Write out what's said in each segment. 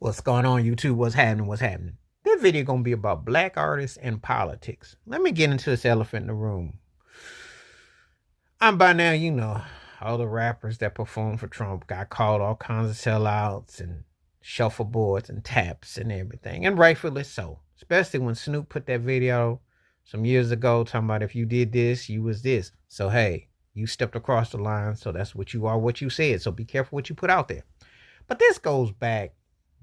What's going on, YouTube? What's happening? What's happening? This video gonna be about black artists and politics. Let me get into this elephant in the room. By now, all the rappers that performed for Trump got called all kinds of sellouts and shuffleboards and taps and everything, and rightfully so. Especially when Snoop put that video some years ago talking about if you did this, you was this. So hey, you stepped across the line, so that's what you are, what you said. So be careful what you put out there. But this goes back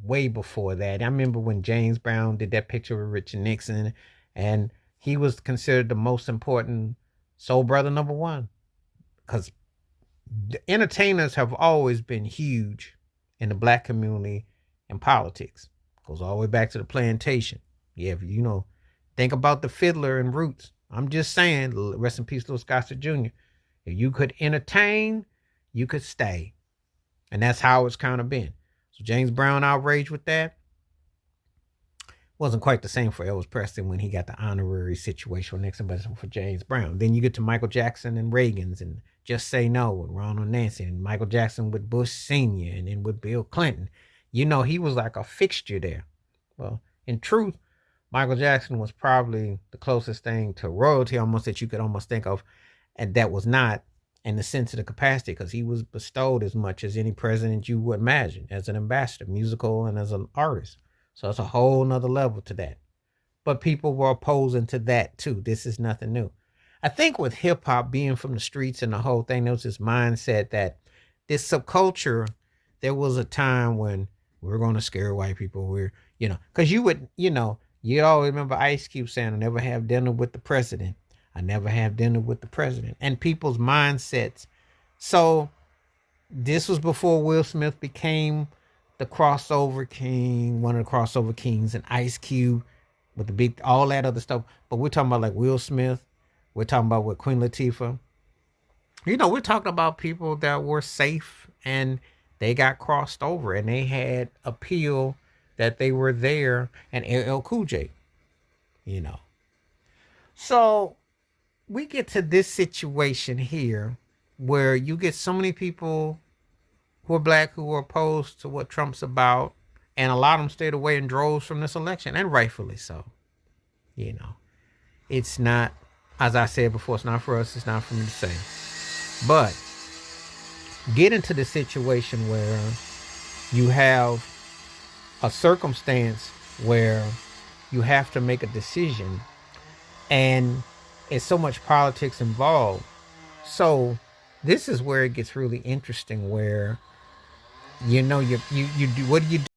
way before that. I remember when James Brown did that picture with Richard Nixon, and he was considered the most important soul brother number one, because the entertainers have always been huge in the black community and politics. Goes all the way back to the plantation. Yeah, think about the fiddler and Roots. I'm just saying, rest in peace, Louis Gossett Jr. If you could entertain, you could stay. And that's how it's kind of been. So James Brown outraged with that. Wasn't quite the same for Elvis Presley when he got the honorary situation with Nixon, but for James Brown. Then you get to Michael Jackson and Reagan's and Just Say No with Ronald Nancy, and Michael Jackson with Bush Sr. and then with Bill Clinton. He was like a fixture there. Well, in truth, Michael Jackson was probably the closest thing to royalty almost that you could almost think of, and that was not in the sense of the capacity, because he was bestowed as much as any president you would imagine as an ambassador, musical and as an artist. So it's a whole nother level to that. But people were opposing to that too. This is nothing new. I think with hip hop being from the streets and the whole thing, there was this mindset that this subculture, there was a time when we're going to scare white people. Because you always remember Ice Cube saying, I never have dinner with the president. I never have dinner with the president. And people's mindsets. So this was before Will Smith became the crossover king, one of the crossover kings, and Ice Cube with all that other stuff. But we're talking about like Will Smith. We're talking about with Queen Latifah. We're talking about people that were safe and they got crossed over and they had appeal that they were there, and LL Cool J, So we get to this situation here where you get so many people who are black who are opposed to what Trump's about, and a lot of them stayed away in droves from this election, and rightfully so. It's not, as I said before, it's not for us, it's not for me to say. But get into the situation where you have a circumstance where you have to make a decision, and it's so much politics involved. So this is where it gets really interesting, where you do, what do you do?